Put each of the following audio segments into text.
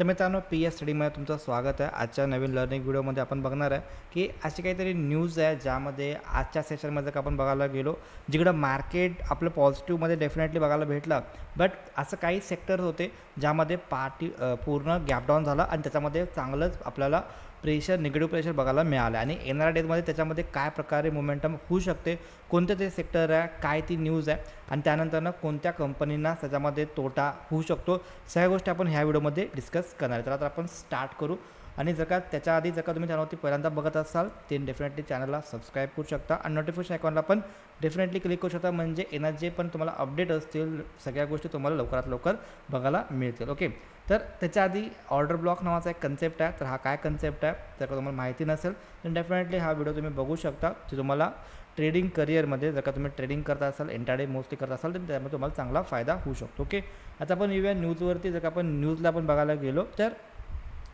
तर मित्रांनो PS स्टडीमध्ये तुमचं स्वागत आहे. आजच्या नवीन लर्निंग व्हिडिओमध्ये आपण बघणार आहे की अशी काहीतरी न्यूज आहे ज्यामध्ये आजच्या सेशनमध्ये आपण बघायला गेलो जिकडं मार्केट आपलं पॉझिटिव्हमध्ये डेफिनेटली बघायला भेटलं. बट असं काही सेक्टर होते ज्यामध्ये पूर्ण गॅप डाऊन झाला आणि त्याच्यामध्ये चांगलंच आपल्याला निगेटिव्ह प्रेशर बघायला मिळालं आणि येणाऱ्या डेजमध्ये त्याच्यामध्ये काय प्रकारे मोमेंटम होऊ शकते, कोणतं ते सेक्टर आहे, काय ती न्यूज आहे आणि त्यानंतरनं कोणत्या कंपनींना त्याच्यामध्ये तोटा होऊ शकतो, सगळ्या गोष्टी आपण ह्या व्हिडिओमध्ये डिस्कस करणार आहे. तर आता आपण स्टार्ट करू. आणि त्याच्या आधी तुम्ही चॅनलवरती पहिल्यांदा बघत असाल ते डेफिनेटली चॅनलला सबस्क्राईब करू शकता आणि नोटिफिकेशन आयकॉनला पण डेफिनेटली क्लिक करू शकता, म्हणजे येणार जे पण तुम्हाला अपडेट असतील सगळ्या गोष्टी तुम्हाला लवकरात लवकर बघायला मिळतील. ओके, तर त्याच्या आधी ऑर्डर ब्लॉक नावाचा एक कन्सेप्ट आहे. तर हा काय कन्सेप्ट आहे जर का तुम्हाला माहिती नसेल तर डेफिनेटली हा व्हिडिओ तुम्ही बघू शकता, जे तुम्हाला ट्रेडिंग करिअरमध्ये जर का तुम्ही ट्रेडिंग करत असाल, इंट्राडे मोस्टली करत असाल तर त्यामध्ये तुम्हाला चांगला फायदा होऊ शकतो. ओके, आता आपण येऊया न्यूजवरती. जर का आपण न्यूजला आपण बघायला गेलो तर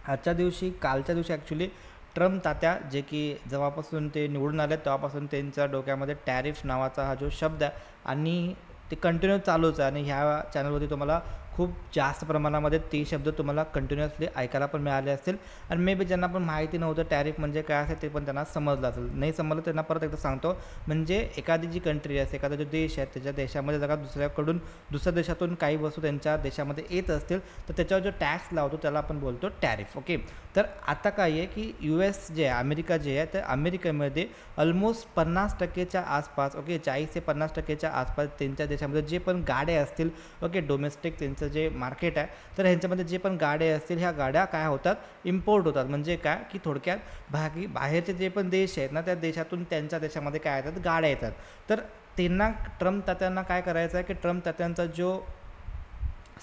कालच्या दिवशी ॲक्च्युली ट्रम्प तात्या जे की जेव्हापासून ते निवडून आले तेव्हापासून त्यांच्या डोक्यामध्ये टॅरिफ नावाचा हा जो शब्द आहे आणि ते कंटिन्यू चालूच आहे आणि ह्या चॅनलवरती तुम्हाला खूप जास्त प्रमाणामध्ये ते शब्द तुम्हाला कंटिन्युअसली ऐकायला पण मिळाले असतील आणि मे बी ज्यांना पण माहिती नव्हतं टॅरिफ म्हणजे काय असेल ते पण त्यांना समजलं असेल. नाही समजलं त्यांना परत एकदा सांगतो, म्हणजे एखादी जी कंट्री असते, एखादा जो देश आहे त्याच्या देशामध्ये जर का दुसऱ्या देशातून काही वस्तू त्यांच्या देशामध्ये येत असतील तर त्याच्यावर जो टॅक्स लावतो त्याला आपण बोलतो टॅरिफ. ओके, तर आता काय आहे की US जे आहे, अमेरिका जे आहे, तर अमेरिकेमध्ये ऑलमोस्ट 50% आसपास, ओके 40 ते 50% आसपास त्यांच्या देशामध्ये जे पण गाड्या असतील, ओके डोमेस्टिक त्यांचं जे मार्केट आहे, तर ह्यांच्यामध्ये जे पण गाड्या असतील ह्या गाड्या काय होतात, इम्पोर्ट होतात. म्हणजे काय की थोडक्यात बाहेरचे जे पण देश आहेत ना त्या देशातून त्यांच्या देशामध्ये काय येतात, गाड्या येतात. तर ट्रम्प तात्यांना काय करायचं आहे की ट्रम्प तात्यांचा जो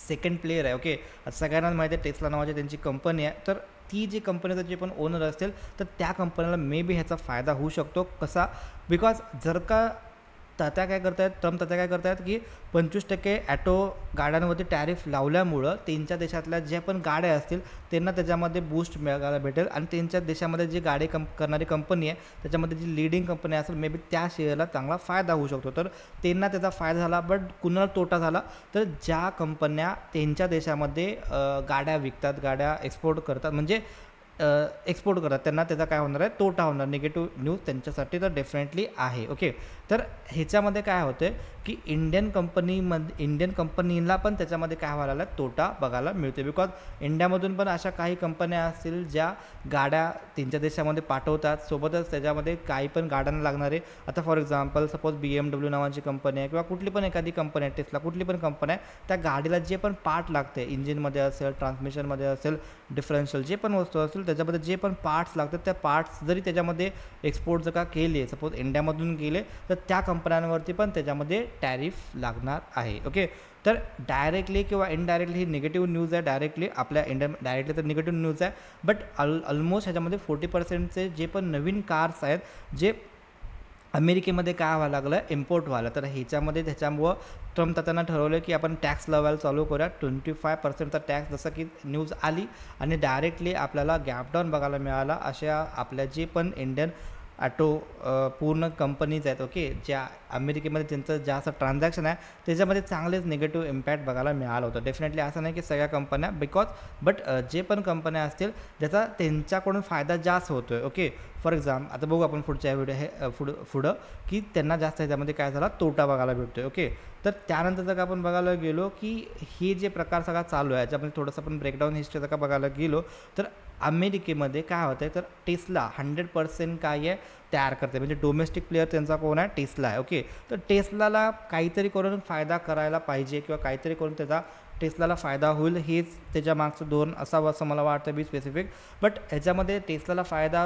सेकंड प्लेयर आहे, ओके सगळ्यांना माहिती आहे टेस्ला नावाची त्यांची कंपनी आहे, तर ती जी कंपनीचा जे पण ओनर असतील तर त्या कंपनीला मे बी ह्याचा फायदा होऊ शकतो. कसा, बिकॉज जर का ट्रम्प तात्या काय करतायत की 25% ॲटो गाड्यांवरती टॅरिफ लावल्यामुळं त्यांच्या देशातल्या ज्या पण गाड्या असतील त्यांना त्याच्यामध्ये बूस्ट मिळायला भेटेल आणि त्यांच्या देशामध्ये जी गाडी करणारी कंपनी आहे त्याच्यामध्ये जी लीडिंग कंपनी असेल मे बी त्या शेअरला चांगला फायदा होऊ शकतो. तर त्यांना त्याचा फायदा झाला, बट कुणाला तोटा झाला तर ज्या कंपन्या त्यांच्या देशामध्ये गाड्या विकतात, गाड्या एक्सपोर्ट करतात, म्हणजे एक्सपोर्ट करतात, त्यांना त्याचा काय होणार आहे, तोटा होणार. निगेटिव्ह न्यूज त्यांच्यासाठी तर डेफिनेटली आहे. ओके, तर ह्याच्यामध्ये काय होतं की इंडियन कंपनीला पण त्याच्यामध्ये काय व्हायला तोटा बघायला मिळते, बिकॉज इंडियामधून पण अशा काही कंपन्या असतील ज्या गाड्या त्यांच्या देशामध्ये पाठवतात, सोबतच त्याच्यामध्ये काही पण गाड्यांना लागणारे, आता फॉर एक्झाम्पल सपोज BMW नावाची कंपनी आहे किंवा कुठली पण एखादी कंपनी आहे, टेस्ला कुठली पण कंपनी आहे, त्या गाडीला जे पण पार्ट लागते, इंजिनमध्ये असेल, ट्रान्समिशनमध्ये असेल, डिफरन्शियल जे पण वस्तू असतील त्याच्यामध्ये जे पण पार्ट्स लागतात त्या पार्ट्स जरी त्याच्यामध्ये एक्सपोर्ट जर का केले, सपोज इंडियामधून गेले तर त्या कंपन्यांवरती पण त्याच्यामध्ये टॅरिफ लागणार आहे. ओके, तर डायरेक्टली किंवा इनडायरेक्टली ही निगेटिव्ह न्यूज आहे. डायरेक्टली आपल्या डायरेक्टली तर निगेटिव्ह न्यूज आहे, बट ऑलमोस्ट ह्याच्यामध्ये 40%चे जे पण नवीन कार्स आहेत जे अमेरिकेमध्ये काय व्हायला लागलं, इम्पोर्ट व्हायला, तर त्याच्यामुळं ट्रम्प तात्यांना ठरवलं की आपण टॅक्स लावायला चालू करूया. 25% टॅक्स जसं की न्यूज आली आणि डायरेक्टली आपल्याला गॅपडाऊन बघायला मिळाला. अशा आपल्या जे पण इंडियन ॲटो पूर्ण कंपनीज आहेत, ओके ज्या अमेरिकेमध्ये त्यांचं जास्त ट्रान्झॅक्शन आहे त्याच्यामध्ये चांगलेच निगेटिव्ह इम्पॅक्ट बघायला मिळालं होतं. डेफिनेटली असं नाही की सगळ्या कंपन्या, बट जे पण कंपन्या असतील ज्याचा त्यांच्याकडून फायदा जास्त होतो आहे. ओके, फॉर एक्झाम्पल आता बघू आपण पुढच्या व्हिडिओ पुढं की त्यांना जास्त ह्याच्यामध्ये काय झाला, तोटा बघायला भेटतो आहे. ओके, तर त्यानंतर जर का आपण बघायला गेलो की हे जे प्रकार सगळा चालू आहे याच्यामध्ये थोडंसं आपण ब्रेकडाऊन हिस्ट्री जर का बघायला गेलो तर अमेरिकेमध्ये काय होतं आहे, तर टेस्ला 100% काय आहे तयार करते, म्हणजे डोमेस्टिक प्लेअर त्यांचा कोण आहे, टेस्ला आहे. ओके, तर टेस्लाला काहीतरी करून फायदा करायला पाहिजे किंवा काहीतरी करून टेस्लाला फायदा होईल, हेच त्याच्या मागचं धोरण असावं असं मला वाटतं बी स्पेसिफिक. बट ह्याच्यामध्ये टेस्लाला फायदा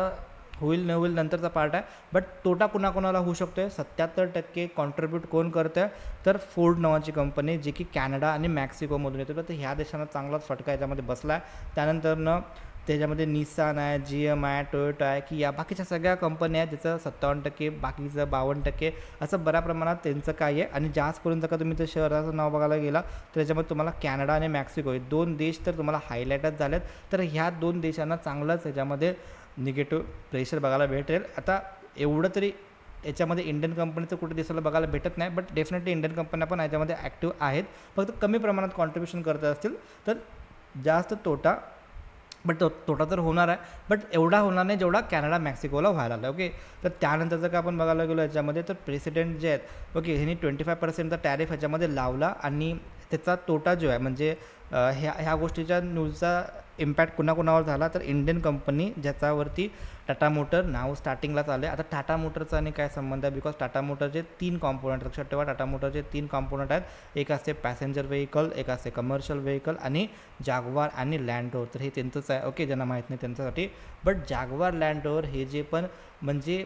होईल न होईल नंतरचा पार्ट आहे, बट तोटा कुणाला होऊ शकतो आहे. 77% कॉन्ट्रीब्यूट कोण करतं आहे, तर फोर्ड नावाची कंपनी जी की कॅनडा आणि मेक्सिकोमधून येतो, तर ह्या देशांना चांगलाच फटका याच्यामध्ये बसला आहे. त्यानंतरनं त्याच्यामध्ये निसान आहे, GM आहे, टोयोटा आहे, की या बाकीच्या सगळ्या कंपन्या आहेत ज्याचं 57%, बाकीचं 52%, असं बऱ्या प्रमाणात त्यांचं काय आहे. आणि जास्त करून जर का तुम्ही त्या शहराचं नाव बघायला गेला तर त्याच्यामध्ये तुम्हाला कॅनडा आणि मेक्सिको हे 2 देश तर तुम्हाला हायलाईटच झालेत. तर ह्या 2 देशांना चांगलंच ह्याच्यामध्ये निगेटिव्ह प्रेशर बघायला भेटेल. आता एवढं तरी याच्यामध्ये इंडियन कंपनीचं कुठे दिसायला बघायला भेटत नाही, बट डेफिनेटली इंडियन कंपन्या पण याच्यामध्ये ॲक्टिव्ह आहेत, फक्त कमी प्रमाणात कॉन्ट्रीब्युशन करत असतील तर जास्त तोटा बट तोटा तर होणार आहे, बट एवढा होणार नाही जेवढा कॅनडा मेक्सिकोला व्हायला लागला. ओके, तर त्यानंतर जर का आपण बघायला गेलो याच्यामध्ये, तर प्रेसिडेंट जे आहेत, ओके, ह्यांनी 25% टॅरिफ ह्याच्यामध्ये लावला आणि त्याचा तोटा जो आहे म्हणजे ह्या गोष्टीच्या न्यूजचा इम्पॅक्ट कुणाकुणावर झाला, तर इंडियन कंपनी ज्याच्यावरती टाटा मोटर नाव स्टार्टिंगलाच आले. आता टाटा मोटरचा आणि काय संबंध आहे, बिकॉज टाटा मोटरचे 3 कॉम्पोनंट लक्षात ठेवा. टाटा मोटरचे 3 कॉम्पोनंट आहेत. एक असते पॅसेंजर व्हेकल, एक असते कमर्शियल व्हेकल आणि जागवार आणि लँड रोवर. तर हे त्यांचंच आहे. ओके, ज्यांना माहीत नाही त्यांच्यासाठी. बट जागवार लँड रोवर हे जे पण म्हणजे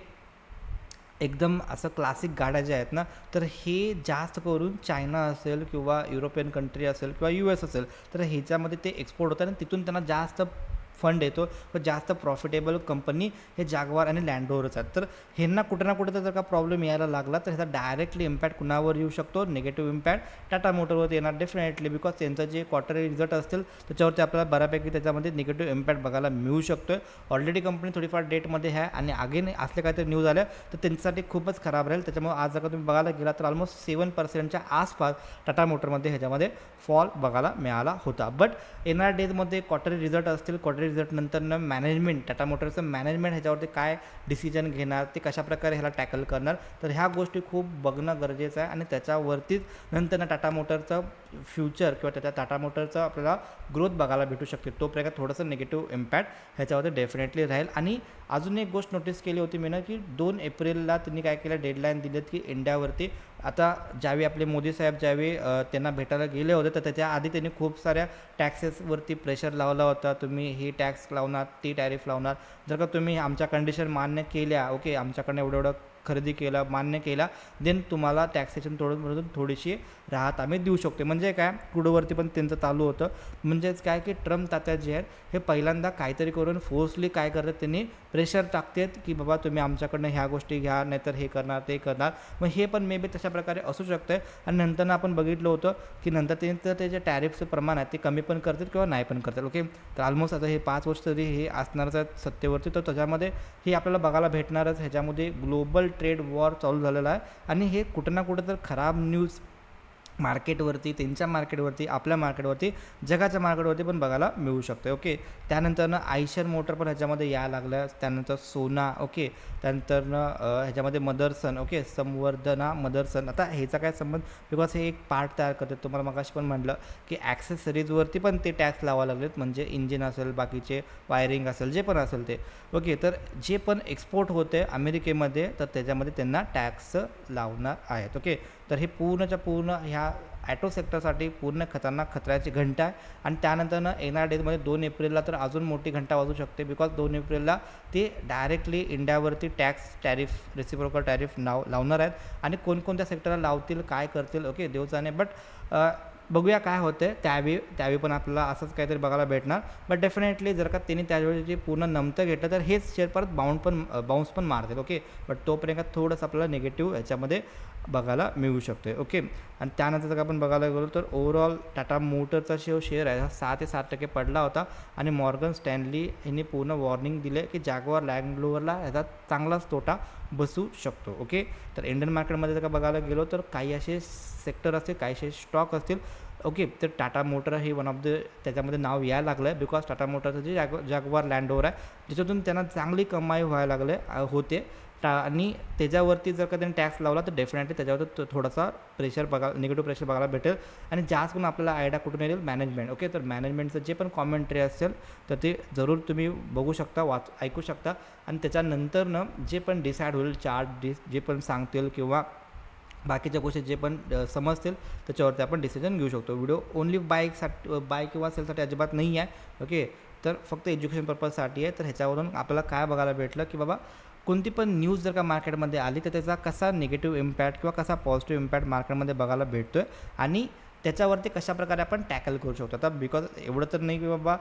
एकदम असं क्लासिक गाड्या ज्या आहेत ना, तर हे जास्त करून चायना असेल किंवा युरोपियन कंट्री असेल किंवा US असेल, तर ह्याच्यामध्ये ते एक्सपोर्ट होतात आणि तिथून त्यांना जास्त फंड येतो व जास्त प्रॉफिटेबल कंपनी हे जागवार आणि लँड रोवरच आहेत. तर ह्यांना कुठं ना कुठं जर का प्रॉब्लेम यायला लागला, तर ह्याचा डायरेक्टली इम्पॅक्ट कुणावर येऊ शकतो, निगेटिव्ह इम्पॅक्ट टाटा मोटरवर येणार डेफिनेटली, बिकॉज त्यांचं जे क्वार्टरली रिझल्ट असतील त्याच्यावरती आपल्याला बऱ्यापैकी त्याच्यामध्ये निगेटिव्ह इम्पॅक्ट बघायला मिळू शकतो. ऑलरेडी कंपनी थोडीफार डेटमध्ये आहे आणि अगेन असले काहीतरी न्यूज आल्या तर त्यांच्यासाठी खूपच खराब राहील. त्याच्यामुळे आज जर का तुम्ही बघायला गेला तर ऑलमोस्ट 7%च्या आसपास टाटा मोटरमध्ये ह्याच्यामध्ये फॉल बघायला मिळाला होता. बट येणाऱ्या डेजमध्ये क्वार्टरली रिझल्ट असतील, क्वार्टरली रिझल्ट नंतर मॅनेजमेंट, टाटा मोटरचं मॅनेजमेंट ह्याच्यावरती काय डिसिजन घेणार, ते कशाप्रकारे ह्याला टॅकल करणार, तर ह्या गोष्टी खूप बघणं गरजेचं आहे. आणि त्याच्यावरतीच नंतर टाटा मोटरचं फ्युचर किंवा त्याच्या टाटा मोटरचं आपल्याला ग्रोथ बघायला भेटू शकते. तो प्रकार थोडंसं निगेटिव्ह इम्पॅक्ट ह्याच्यावरती डेफिनेटली राहील. आणि अजून एक गोष्ट नोटीस केली होती मी ना, की 2 एप्रिलला त्यांनी काय केलं, डेडलाईन दिलीत की इंडियावरती आता ज्यावेळी आपले मोदी साहेब ज्यावेळी त्यांना भेटायला गेले होते, तर त्याच्या आधी त्यांनी खूप साऱ्या टॅक्सेसवरती प्रेशर लावला होता. तुम्ही ही टॅक्स लावणार, ती टॅरिफ लावणार, जर का तुम्ही आमच्या कंडिशन मान्य केल्या, ओके, आमच्याकडनं एवढं खरेदी केलं, मान्य केला, देन तुम्हाला टॅक्सेशन थोडीशी राहत आम्ही देऊ शकतो. म्हणजे काय, क्रूडवरती पण त्यांचं चालू होतं. म्हणजेच काय की ट्रम्प तात्या जे आहेत हे पहिल्यांदा काहीतरी करून फोर्सली काय करतात, त्यांनी प्रेशर टाकतात की बाबा तुम्ही आमच्याकडनं ह्या गोष्टी घ्या, नाहीतर हे करणार ते करणार. मग हे पण मे बी तशा प्रकारे असू शकतं. आणि नंतर आपण बघितलं होतं की नंतर त्यांचं ते जे टॅरिफचं प्रमाण आहे ते कमी पण करतात किंवा नाही पण करतात. ओके, तर ऑलमोस्ट आता हे 5 वर्ष तरी हे असणारच आहेत सत्तेवरती, तर त्याच्यामध्ये हे आपल्याला बघायला भेटणारच. ह्याच्यामध्ये ग्लोबल ट्रेड वॉर चालू झालेला आहे आणि हे कुठं ना कुठं तर खराब न्यूज मार्केटवरती, त्यांच्या मार्केटवरती, आपल्या मार्केटवरती, जगाच्या मार्केटवरती पण बघायला मिळू शकते. ओके, त्यानंतरनं आयशर मोटर पण ह्याच्यामध्ये यायला लागल्या. त्यानंतर सोना, ओके, त्यानंतरनं ह्याच्यामध्ये मदरसन, ओके, संवर्धना मदरसन. आता ह्याचा काय संबंध, बिकॉज हे एक पार्ट तयार करतात. तुम्हाला मगाशी पण म्हटलं की ॲक्सेसरीजवरती पण ते टॅक्स लावायला लागलेत, म्हणजे इंजिन असेल, बाकीचे वायरिंग असेल, जे पण असेल ते. ओके, तर जे पण एक्सपोर्ट होते अमेरिकेमध्ये, तर त्याच्यामध्ये त्यांना टॅक्स लावणार आहेत. ओके, तर हे पूर्णच्या पूर्ण ह्या ॲटो सेक्टरसाठी पूर्ण खतरनाक खतऱ्याची घंटा आहे. आणि त्यानंतरनं येणाऱ्या डेजमध्ये 2 एप्रिलला तर अजून मोठी घंटा वाजू शकते, बिकॉज 2 एप्रिलला ते डायरेक्टली इंडियावरती टॅरिफ, रेसिप्रोकल टॅरिफ लावणार आहेत. आणि कोणकोणत्या सेक्टरला लावतील, काय करतील, ओके, देव जाणे. बट बघूया काय होतं त्यावेळी पण आपल्याला असंच काहीतरी बघायला भेटणार. बट डेफिनेटली जर का त्यांनी त्यावेळी पूर्ण नमतं घेतलं तर हेच शेअर परत बाउन्स पण मारतील. ओके, बट तोपर्यंत थोडंसं आपल्याला निगेटिव्ह ह्याच्यामध्ये बघायला मिळू शकते. ओके, आणि त्यानंतर जर आपण बघायला गेलो तर ओव्हरऑल टाटा मोटरचा शेअर आहे हा 6 ते 7% पडला होता. आणि मॉर्गन स्टॅनली यांनी पूर्ण वॉर्निंग दिले की जागवार लँड रोवरला ह्याचा चांगलाच तोटा बसू शकतो. ओके, तर इंडियन मार्केटमध्ये जर का बघायला गेलो तर काही असे सेक्टर असतील, काही असे स्टॉक असतील. ओके, तर टाटा मोटर हे वन ऑफ द त्याच्यामध्ये नाव यायला लागलं आहे, बिकॉज टाटा मोटरचं जे जागवार लँड रोवर आहे ज्याच्यातून त्यांना चांगली कमाई व्हायला लागले होते. आणि त्याच्यावरती जर का त्यांनी टॅक्स लावला तर डेफिनेटली त्याच्यावर थोडासा निगेटिव्ह प्रेशर बघायला भेटेल. आणि जास्त करून आपल्याला आयडिया कुठून येईल, मॅनेजमेंट. ओके, तर मॅनेजमेंटचं जे पण कॉमेंट्री असेल तर ते जरूर तुम्ही बघू शकता, ऐकू शकता. आणि त्याच्यानंतरनं जे पण डिसाईड होईल, चार्ट जे पण सांगतील किंवा बाकीच्या गोष्टी जे पण समजतील त्याच्यावरती आपण डिसिजन घेऊ शकतो. व्हिडिओ ओन्ली बाय किंवा सेलसाठी अजिबात नाही आहे. ओके, तर फक्त एज्युकेशन पर्पजसाठी आहे. तर ह्याच्यावरून आपल्याला काय बघायला भेटलं की बाबा कोणती पण न्यूज जर का मार्केटमध्ये आली तर त्याचा कसा निगेटिव्ह इम्पॅक्ट किंवा कसा पॉझिटिव्ह इम्पॅक्ट मार्केटमध्ये बघायला भेटतो आहे आणि त्याच्यावरती कशाप्रकारे आपण टॅकल करू शकतो. आता बिकॉज एवढं तर नाही की बाबा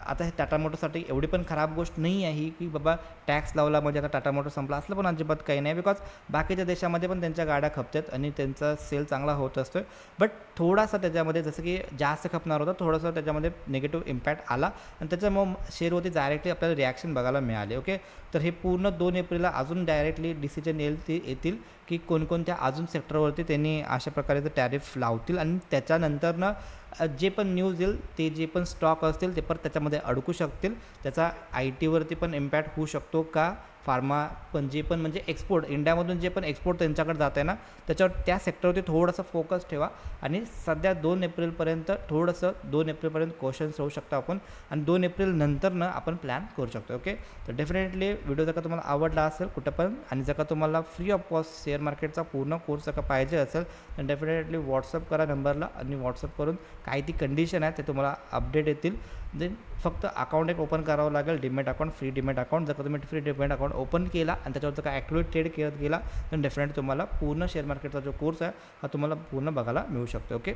आता हे टाटा मोटरसाठी एवढी पण खराब गोष्ट नाही आहे ही की बाबा टॅक्स लावला म्हणजे आता टाटा मोटर संपला, असलं पण अजिबात काही नाही. बिकॉज बाकीच्या देशामध्ये पण त्यांच्या गाड्या खपतात आणि त्यांचा सेल चांगला होत असतो. बट थोडासा त्याच्यामध्ये जसं की जास्त खपणार होतं, थोडंसं त्याच्यामध्ये निगेटिव्ह इम्पॅक्ट आला आणि त्याच्यामुळं शेअरवरती डायरेक्टली आपल्याला रिॲक्शन बघायला मिळाले. ओके, तर हे पूर्ण 2 एप्रिलला अजून डायरेक्टली डिसिजन येतील की की कोणकोणत्या अजून सेक्टरवरती त्यांनी अशा प्रकारे टॅरिफ लावतील आणि त्याच्यानंतरनं जे पण न्यूज येईल ते जे पण स्टॉक असतील ते पण त्याच्यामध्ये अडकू शकतील. त्याचा IT वरती पण इम्पॅक्ट होऊ शकतो का फार्मा पण जे पण म्हणजे एक्सपोर्ट इंडियामधून जे पण एक्सपोर्ट त्यांच्याकडे जात आहे ना त्याच्यावर त्या सेक्टरवरती थोडंसं फोकस ठेवा आणि सध्या 2 एप्रिलपर्यंत थोडंसं 2 एप्रिलपर्यंत क्वेश्चन्स राहू शकतो आपण आणि 2 एप्रिल नंतरनं आपण प्लॅन करू शकतो. ओके, तर डेफिनेटली व्हिडिओ जर का तुम्हाला आवडला असेल कुठं पण आणि जर का तुम्हाला फ्री ऑफ कॉस्ट शेअर मार्केटचा पूर्ण कोर्स जर का पाहिजे असेल तर डेफिनेटली व्हॉट्सअप करा नंबरला आणि व्हॉट्सअप करून काय ती कंडिशन आहे ते तुम्हाला अपडेट येतील. देन फक्त अकाउंट एक ओपन करावं लागेल, demat account, free demat account. जर का तुम्ही फ्री डीमॅट अकाउंट ओपन केला आणि त्याच्यावर जर का ॲक्टिव्हेट ट्रेड करत गेला तर डेफिनेटली तुम्हाला पूर्ण शेअर मार्केटचा जो कोर्स आहे हा तुम्हाला पूर्ण बघायला मिळू शकतो. ओके,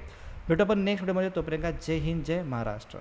भेटू आपण नेक्स्ट व्हिडिओमध्ये. तोपर्यंत जय हिंद, जय महाराष्ट्र.